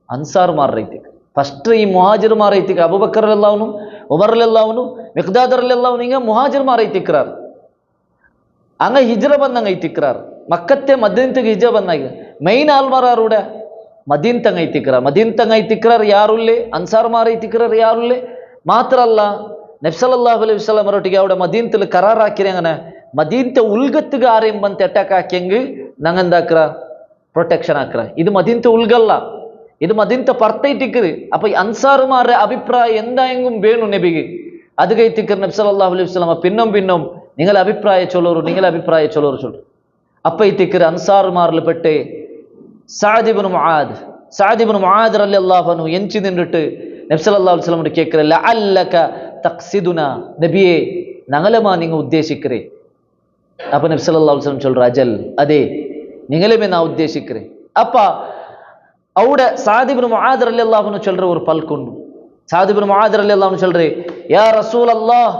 അൻസാർമാരുടെ ഫസ്റ്റ് ഈ മുഹാജിർമാരെ അബൂബക്കർ റളിയല്ലാഹു അൻഹു ഉമർ റളിയല്ലാഹു അൻഹു മിഖ്ദാദ് റളിയല്ലാഹു അൻഹു മുഹാജിർമാരെ അങ്ങ് ഹിജ്റ ಬಂದಂಗೆ ಐತಿಕ್ರಾರ್ ಮಕ್ಕತ್ತೆ ಮದೀನತೆಗೆ ಹಿಜ್ರ ಬಂದಾಗ ಮೈನ್ ಆಲ್ಮಾರಾರುಡೆ ಮದೀನತಂಗೆ ಐತಿಕ್ರಾರ್ ಯಾರುಲ್ಲೇ ಅನ್ಸಾರ್ಮಾರ ಐತಿಕ್ರಾರ್ ಯಾರುಲ್ಲೇ ಮಾತ್ರ ಅಲ್ಲ ನಬಿ ಸಲ್ಲಲ್ಲಾಹು ಅಲೈಹಿ ವಸಲ್ಲಂ ಅವರೊಟ್ಟಿಗೆ അവിടെ മദീനത്തിൽ കരാർ ആക്കിരെ അങ്ങനെ മദീനത്തെ ഉൽഗത്തുക ആരെയും ಬಂದು അറ്റാക്ക് ആക്കിയെങ്കിൽ ഞങ്ങൾ എന്താക്ര പ്രൊട്ടക്ഷൻ ആക്ര ഇത് മദീനത്തെ ഉൽഗല്ല ഇത് മദീനത്തെ പുറത്തേറ്റിക്കത് അപ്പൊ അൻസാറുമാരുടെ അഭിപ്രായം എന്തായെങ്കിലും വേണു നബിക്ക് അത് കൈത്തിക്കർ നബി സല്ലല്ലാഹു അലൈഹി വസല്ലം പിന്നും നിങ്ങളുടെ അഭിപ്രായം ചൊല്ലറു ചൊല്ലു അപ്പൊ ഇത്തിക്കർ അൻസാറുമാരിൽ പെട്ട് സഅദ് ഇബ്നു മുആദ് റളിയല്ലാഹു അൻഹു എഞ്ചി നിന്നിട്ട് നബി സല്ലല്ലാഹു അലൈഹി വസല്ലം കേൾക്കற ലഅല്ലക തഖ്സിദുന, നബിയെ ഞങ്ങളെമാ നിങ്ങൾ ഉദ്ദേശിக்கிறേ. அப்ப நபி ஸல்லல்லாஹு அலைஹி வஸல்லம் சொல்ற அஜல், அதே நீங்களுமே நான் உத்தேசிக்கிறேன். அப்ப அவட சஅத் இப்னு முஆத் ரலியல்லாஹு அன்ஹு சொல்ற ஒரு பல்குண்டு. சஅத் இப்னு முஆத் ரலியல்லாஹு அன்ஹு சொல்றே, யா ரசூலல்லாஹ்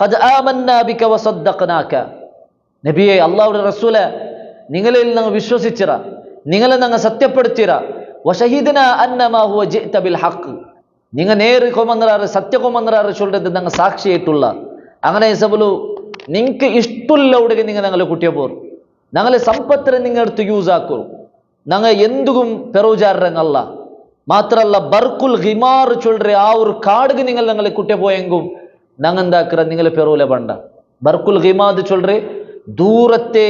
قد آمنا بك وصدقناك, നബിയെ അല്ലാഹുവിന്റെ റസൂലെ നിങ്ങളിൽ ഞങ്ങൾ വിശ്വസിച്ചിറ, നിങ്ങളെ ഞങ്ങൾ സത്യപ്പെടുത്തിറ. വശഹിദ്നാ അന്നമാ ഹുവ ജിഅത ബിൽ ഹഖ്, നിങ്ങൾ നേര് കൊമന്നറാറ് സത്യ കൊമന്നറാറ് ചൊല്ലത് ഞങ്ങൾ സാക്ഷിയായിട്ടുള്ള. അങ്ങനെ സബലു നിങ്ങൾക്ക് ഇഷ്ടമുള്ള ഉടനെ നിങ്ങൾ ഞങ്ങളെ കുട്ടിയെ പോർ, ഞങ്ങളെ സമ്പത്തിനെ നിങ്ങൾ എടുത്ത് യൂസ് ആക്കൂ, ഞങ്ങൾ എന്തും പെറുജാരങ്ങല്ല. മാത്രല്ല ബർക്കുൽ ഹിമാർ ചൊല്ലറ ആ ഒരു കാടുക നിങ്ങൾ ഞങ്ങളെ കുട്ടിയെ പോയെങ്കും ഞങ്ങൾ എന്താക്കിற നിങ്ങളെ പെറൂലെ പണ്ട. ബർക്കുൽ ഹിമാദ് ചൊല്ലറ ദൂരത്തെ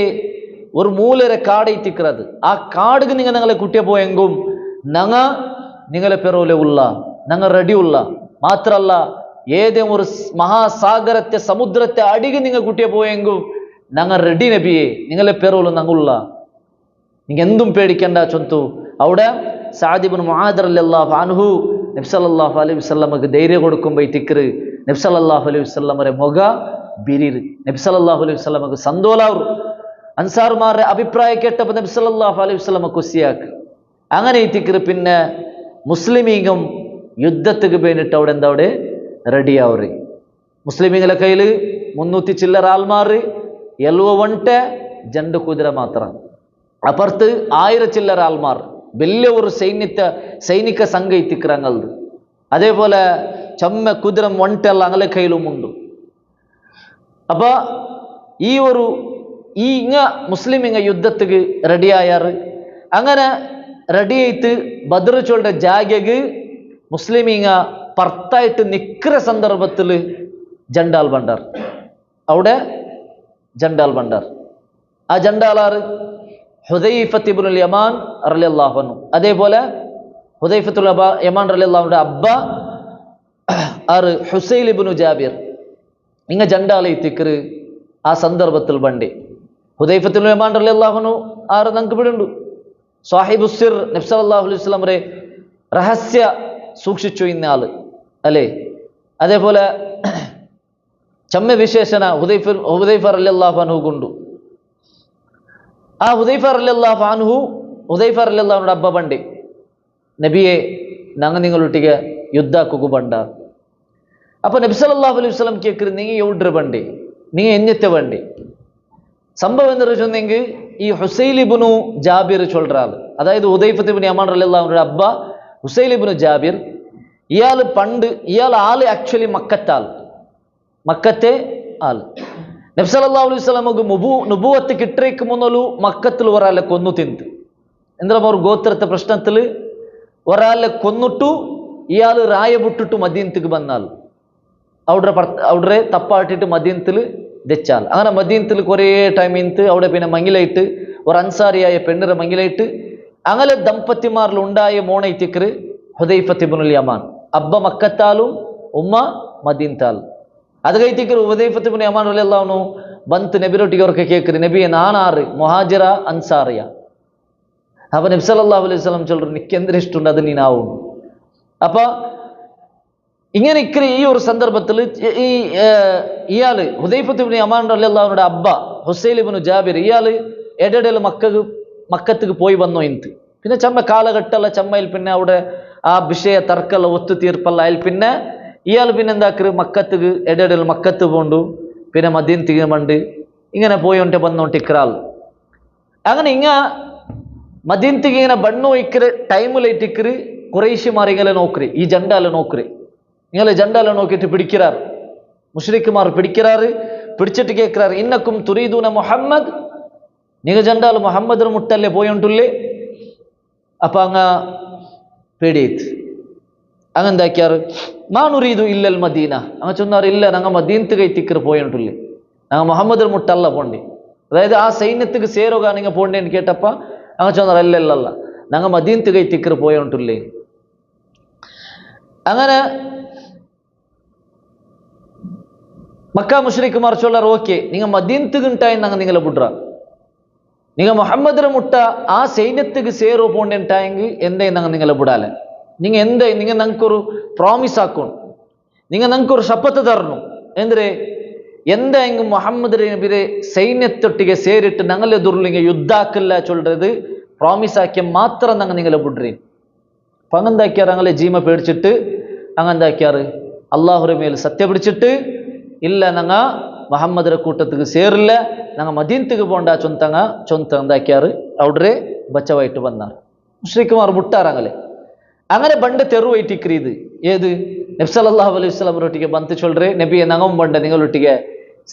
ഒരു മൂലരെ കാടൈത്തിക്കുന്നത്, ആ കാടുക നിങ്ങൾ ഞങ്ങളെ കുട്ടിയെ പോയെങ്കും ഞങ്ങ നിങ്ങളെ പെറൂലെ ഉള്ള, ഞങ്ങൾ റെഡി ഉള്ള. മാത്രല്ല ഏതെങ്കിലും ഒരു മഹാസാഗരത്തെ സമുദ്രത്തെ അടികെ നിങ്ങൾ കുട്ടിയെ പോയെങ്കും ഞങ്ങൾ റെഡി നബിയെ, നിങ്ങളെ പെറൂല് ഞങ്ങളുള്ള, നിങ്ങൾ എന്തും പേടിക്കണ്ട ചൊന്തു. അവിടെ സഅദ് ഇബ്നു മുആദ് റളിയല്ലാഹു അൻഹു നബി സല്ലല്ലാഹു അലൈഹി വസല്ലമക്ക് ധൈര്യം കൊടുക്കുമ്പോൾ തിക്റ് നബി സല്ലല്ലാഹു അലൈഹി വസല്ലമരെ മുഖ ബിരിര്, നബി സല്ലല്ലാഹു അലൈഹി വസല്ലമക്ക് സന്തോഷാവും. അൻസാർമാരുടെ അഭിപ്രായം കേട്ടപ്പോൾ നബി സല്ലല്ലാഹു അലൈഹി വസല്ലമ കുസിയാക്ക്. അങ്ങനെ തിക്റ് പിന്നെ മുസ്ലിമീങ്ങും യുദ്ധത്തിന് വേണ്ടിയിട്ട് അവിടെ എന്താ അവിടെ റെഡി ആവറ്. മുസ്ലിമീങ്ങളെ കയ്യിൽ 300 ചില്ലറ ആൾമാർ, എല്ലുവ വണ്ടെ ജണ്ട് കുതിര മാത്രം. അപ്പുറത്ത് 1000 ചില്ലറ ആൾമാർ, വലിയ ഒരു സൈനിക സംഘം ഇത്തിക്കറങ്ങളത്. അതേപോലെ ചമ്മ കുതിരം വണ്ടെല്ലാം അങ്ങനെ കയ്യിലും ഉണ്ട്. അപ്പൊ ഈ മുസ്ലിം യുദ്ധത്തിന് റെഡിയായാറ്. അങ്ങനെ റെഡി ആയിട്ട് ബദർ ചൊല്ലുടെ ജാഗക്ക് മുസ്ലിമീങ്ങ പർത്തായിട്ട് നിൽക്കുന്ന സന്ദർഭത്തിൽ ജണ്ടാൽ ബണ്ടാർ, അവിടെ ജണ്ടാൽ ബണ്ടാർ. ആ ജണ്ടാലാറ് ഹുദൈഫത്ത് ഇബ്നുൽ യമാൻ റളിയല്ലാഹു അൻഹു. അതേപോലെ ഹുദൈഫത്തുൽ യമാൻ റളിയല്ലാഹുവിന്റെ അബ്ബ ആറ് ഹുസൈൽ ഇബ്നു ജാബിർ. ഇങ്ങ ജണ്ടാലെ തിക്കറ് ആ സന്ദർഭത്തിൽ ബണ്ടി. ഹുദൈഫത്തുൽ യമാൻ റളിയല്ലാഹു അൻഹു ആറ് നമുക്ക് ഇവിടെ ഉണ്ട്, സാഹിബുസ്സിർ, നബി സല്ലല്ലാഹു അലൈഹി വസല്ലമയുടെ രഹസ്യ സൂക്ഷിച്ചു ഇന്ന ആള് അല്ലേ. അതേപോലെ ചമ്മ വിശേഷണ ഹുദൈഫ റളിയല്ലാഹു അൻഹു കൊണ്ടു. ആ ഹുദൈഫ റളിയല്ലാഹു അൻഹുവിന്റെ അബ്ബ ബണ്ടി, നബിയെ ഞങ്ങൾ നിങ്ങളൊട്ടിಗೆ യുദ്ധാക്കു ബണ്ട. അപ്പൊ നബി സല്ലല്ലാഹു അലൈഹി വസല്ലം കേൾക്കറ്, നീ എവിടെ ബണ്ടി, നീ എഞ്ഞത്തെ ബണ്ടി. സംഭവം എന്താ വെച്ചെങ്കിൽ ഈ ഹുസൈൽ ഇബ്നു ജാബിർ ചൊല്ലുற ആള്, അതായത് ഹുദൈഫത്ത് ഇബ്നു യമാൻ റളിയല്ലാഹു അൻഹുവിന്റെ അബ്ബ ഹുസൈൽ ഇബ്നു ജാബിർ, ഇയാൾ ആള് ആക്ച്വലി മക്കത്തെ ആള്. നബി സല്ലല്ലാഹു അലൈഹി വസല്ലമക്ക് നുബുവത്ത് കിട്ടേക്ക് മുന്നോലു മക്കത്തിൽ ഒരാളെ കൊന്നു തിന്ത്. എന്താ അവർ ഗോത്രത്തെ പ്രശ്നത്തിൽ ഒരാളെ കൊന്നിട്ടു ഇയാള് റായ വിട്ടിട്ടു മദീനത്തേക്ക് വന്നാൽ അവിടെ തപ്പാട്ടിട്ട് മദീനത്തിൽ ദച്ചാൽ. അങ്ങനെ മദീനത്തിൽ കുറേ ടൈം ഇന്ന് അവിടെ പിന്നെ മങ്ങിലായിട്ട് ഒരു അൻസാരിയായ പെണ്ണിറെ മങ്ങിലായിട്ട് അങ്ങനെ ദമ്പത്തിമാരിൽ ഉണ്ടായ മോണൈത്തിക്കറ് ഹുദൈഫത്ത് ഇബ്നുൽ യമാൻ. അബ്ബ മക്കത്താലും ഉമ്മ മദീനത്താലും. അത് കഴിത്തിക്കറ് ഹുദൈഫത്ത് ഇബ്നു യമാൻ റളിയല്ലാഹു അൻഹു ಬಂತು ನಬಿರೊಟ್ಟಿಗೆ ಅವ್ರಿಗೆ ಕೇಳ್ಕರಿ, ನಬಿയെ ನಾನಾರು ಮೊಹಾಜಿರ ಅನ್ಸಾರಿಯ. അപ്പൊ നബി സല്ലല്ലാഹു അലൈഹി വസല്ലം ചൊല്ലുന്നു, നിക്ക് എന്തൊരു ഇഷ്ടമുണ്ട് അത് നീനാവും. അപ്പൊ ഇങ്ങനെ ഇക്കറി ഈ ഒരു സന്ദർഭത്തിൽ ഇയാള് ഹുദൈഫത്ത് ഇബ്നു യമാൻ റളിയല്ലാഹുവിന്റെ അബ്ബ ഹുസൈൽ ഇബ്നു ജാബിർ ഇയാള് ഇടയിടയിൽ മക്കത്തേക്ക് പോയി വന്നോ ഇന്ന്. പിന്നെ ചമ്മ കാലഘട്ടമല്ല ചമ്മയിൽ പിന്നെ അവിടെ ആ വിഷയ തർക്കല്ല ഒത്തുതീർപ്പല്ല അതിൽ പിന്നെ ഇയാൾ പിന്നെ എന്താക്കറ് മക്കത്തേക്ക് ഇടയിടയിൽ മക്കത്ത് പോണ്ടു, പിന്നെ മദീനത്തേക്ക് മണ്ട് ഇങ്ങനെ പോയോണ്ടെ വന്നോണ്ടിക്കറാൾ. അങ്ങനെ മദീനത്തേക്ക് ഇങ്ങനെ ബണ്ണു ഇക്കറ് ടൈമിലേറ്റിക്കറ് കുറേശ്ശിമാർ ഇങ്ങനെ നോക്കറ്, ഈ ജണ്ടാല നോക്കറ്. നിങ്ങളെ ജണ്ടാല നോക്കിയിട്ട് പിടിക്കാറ്, മുശ്രിക്കുമാർ പിടിക്കാറ്. പിടിച്ചിട്ട് കേൾക്കാറ്, ഇന്നക്കും തുരീദൂന മുഹമ്മദ്, നിങ്ങൾ ജണ്ടാൽ മുഹമ്മദ് മുട്ടല്ലേ പോയോണ്ടുള്ളേ. അപ്പൊ പേടിയേറ്റ് അങ്ങെന്താക്കിയാറ്, മാനുരീതു ഇല്ലൽ മദീന, അങ്ങ് ചൊന്നാറ്, ഇല്ല ഞങ്ങൾ മദീനത്ത് കൈത്തിക്കറ് പോയോണ്ടുള്ളേ, ഞങ്ങൾ മുഹമ്മദ് മുട്ടല്ല പോണ്ടേ. അതായത് ആ സൈന്യത്തിക്ക് സേരുക നിങ്ങൾ പോണ്ടേന്ന് കേട്ടപ്പ അങ്ങ് ചൊന്നാറ്, അല്ലല്ല ഞങ്ങൾ മദീനത്ത് കൈത്തിക്കറ് പോയോണ്ടുള്ളേ. അങ്ങനെ മക്ക മുശ്രിക്കുമാർ ചൊല്ലാർ, ഓക്കെ നിങ്ങൾ മദീനത്തുക്ക് ഉണ്ടായി ഞങ്ങൾ നിങ്ങളെ വിടുക. നിങ്ങൾ മുഹമ്മദിനെ മുട്ട ആ സൈന്യത്തിക്ക് സേറോ പോണ്ടെങ്കിൽ എന്തേ നിങ്ങളെ വിടാലെ നിങ്ങൾ എന്തേ നിങ്ങൾ ഞങ്ങൾക്കൊരു പ്രോമിസ് ആക്കണം നിങ്ങൾ ഞങ്ങൾക്കൊരു ശപಥ തരണം എന്തിരെ എന്തായെങ്കിൽ മുഹമ്മദ് നബിയെ സൈന്യത്തൊട്ടിಗೆ ಸೇರಿಟ್ಟು ഞങ്ങൾ എതിർലിങ്ങ യുദ്ധാക്കില്ല ചൊല്ലത് പ്രോമിസ് ആക്കിയ മാത്രം ഞങ്ങൾ നിങ്ങളെ വിടുറീൻ അപ്പം അങ്ങെന്താക്കിയാറ് ഞങ്ങളെ ജീമ പേടിച്ചിട്ട് അങ്ങെന്താക്കിയാറ് അള്ളാഹുരെ മേൽ സത്യ പിടിച്ചിട്ട് ഇല്ല ഞങ്ങ മുഹമ്മദിന്റെ കൂട്ടത്തിക്ക് ಸೇರಿಲ್ಲ ഞങ്ങൾ മദീനത്തിക്ക് പോണ്ട ചൊന്ത എന്താക്കിയാറ് അവിടെ ബച്ചവായിട്ട് വന്നാർ മുശ്രിക്കുമാർ മുട്ടാറങ്ങളെ അങ്ങനെ പണ്ട് തെറുവൈറ്റിക്രി ഇത് ഏത് നബി സല്ലല്ലാഹു അലൈഹി വസല്ലം ഒട്ടിಗೆ ಬಂತು ചൊല്ലರೆ നബിയെ ഞങ്ങൾ പണ്ട് നിങ്ങളൊട്ടിಗೆ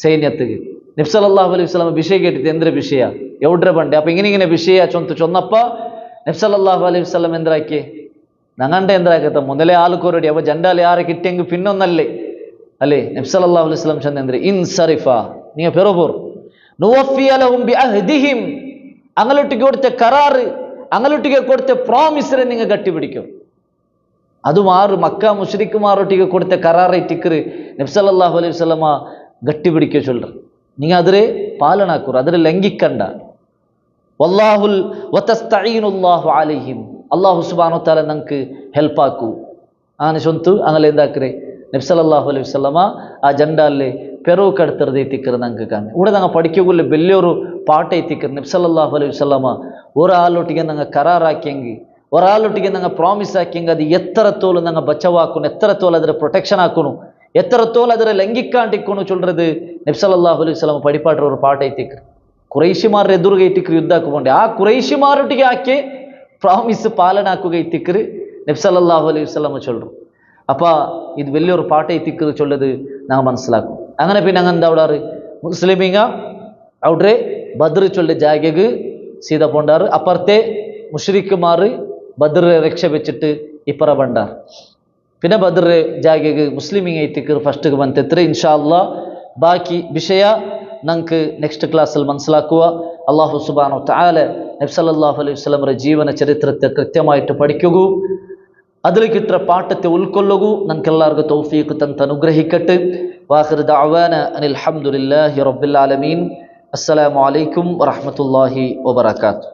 സൈന്യത്തിക്ക് നബി സല്ലല്ലാഹു അലൈഹി വസല്ലം വിഷയ കേട്ടിട്ട് എന്തൊരു വിഷയ എവിടെ പണ്ട് അപ്പൊ ഇങ്ങനെ വിഷയ ചൊന്നപ്പ നബി സല്ലല്ലാഹു അലൈഹി വസല്ലം എന്താക്കി ഞങ്ങളുടെ എന്താക്കത്ത മുതലേ ആൾക്കോരടി അപ്പൊ ജണ്ടാൽ ಯಾರು കിട്ടിയെങ്കിൽ പിന്നൊന്നല്ലേ അല്ലേ നബി സല്ലല്ലാഹു അലൈഹി വസല്ലം ചെന്നെന്ദ്രെ ഇൻസറിഫ നിങ്ങൾ പെറോപോർ നുവഫിയ ലഹും ബിഅഹ്ദിഹിം അങ്ങലൊട്ടിಗೆ കൊടുത്ത കരാറ് അങ്ങലൊട്ടിಗೆ കൊടുത്ത പ്രോമിസിനെ നിങ്ങൾ കട്ടിപിടിക്കും അതും ആറ് മക്ക മുശ്രിക്കുമാരൊട്ടിಗೆ കൊടുത്ത കരാറൈറ്റിക്കറ് നബി സല്ലല്ലാഹു അലൈഹി വസല്ലമ ಗಟ್ಟಿಬಿಡಿಕೆ ಚೊಲ್ರಿ നിങ്ങൾ അതിരെ പാലനാക്കൂർ അതിരെ ലംഘിക്കണ്ട വല്ലാഹുൽ വതസ്തഈനുല്ലാഹു അലൈഹിം അല്ലാഹു സുബ്ഹാനഹു വതആല നിങ്ങൾക്ക് ഹെൽപ്പ് ആക്കൂ അങ്ങനെ ചൊന്തു അങ്ങനെ എന്താക്കരെ നബി സല്ലല്ലാഹു അലൈഹി വസല്ലമ ആ ജണ്ടാലെ പെറോ കടത്തറത് എത്തിക്കറ് ഞങ്ങൾക്ക് കാണും ഇവിടെ ഞങ്ങൾ പഠിക്കുള്ള വലിയൊരു പാട്ട് എത്തിക്കറ് നബി സല്ലല്ലാഹു അലൈഹി വസല്ലമ ഒരാളൊട്ടിಗೆ ഞങ്ങൾ കരാറാക്കിയെങ്കിൽ ഒരാളൊട്ടിಗೆ ഞങ്ങൾ പ്രോമിസ് ആക്കിയെങ്കിൽ അത് എത്രത്തോളം ഞങ്ങൾ ബച്ചവാക്കുന്നു എത്രത്തോളം അതിരെ പ്രൊട്ടക്ഷൻ ആക്കുന്നു എത്രത്തോളം അതിരെ ലംഘിക്കാണ്ടിക്കുന്നു ചൊല്ലത് നബി സല്ലല്ലാഹു അലൈഹി വസല്ലം പഠിപ്പാട്ട ഒരു പാട്ട് എത്തിക്കറ് കുറേശിമാരുടെ എದುರುಗೆ ഇട്ടിക്കറ് യുദ്ധാക്ക് പോണ്ടേ ആ കുറേശിമാരൊട്ടിಗೆ ആക്കി പ്രോമിസ് പാലനാക്കുക എത്തിക്കറ് നബി സല്ലല്ലാഹു അലൈഹി വസല്ലം ചൊല്ലും അപ്പൊ ഇത് വലിയൊരു പാട്ട് എത്തിക്കറ് ചൊല്ലത് ഞങ്ങൾ മനസ്സിലാക്കും അങ്ങനെ പിന്നെ അങ്ങ് എന്താ അവിടെ മുസ്ലിമിങ്ങ അവിടെ ബദ്ർ ചൊല്ല ജാഗക്ക് സീത പോണ്ടാറ് അപ്പുറത്തെ മുശ്രിക്കുമാർ ബദ്ർ രക്ഷ വെച്ചിട്ട് ഇപ്പറ പണ്ടാർ പിന്നെ ബദ്ർ ജാഗക്ക് മുസ്ലിമിങ്ങ എത്തിക്കറ് ഫസ്റ്റ് ಬಂತೆತ್ರೆ ഇൻഷാ അല്ലാഹ് ബാക്കി വിഷയ നമുക്ക് നെക്സ്റ്റ് ക്ലാസ്സിൽ മനസ്സിലാക്കുക അല്ലാഹു സുബ്ഹാനഹു വതആല നബി സല്ലല്ലാഹു അലൈഹി വസല്ലമയുടെ ജീവന ചരിത്രത്തെ കൃത്യമായിട്ട് പഠിക്കുക അതിൽ കിട്ടുന്ന പാഠത്തെ ഉൾക്കൊള്ളുക നമുക്കെല്ലാവർക്കും തൗഫീഖ് തന്ന് അനുഗ്രഹിക്കട്ടെ വാഖിർ ദഅവാന അനിൽ ഹംദുലില്ലാഹി റബ്ബിൽ ആലമീൻ അസ്സലാമു അലൈക്കും വറഹ്മത്തുള്ളാഹി വബറകാതുഹു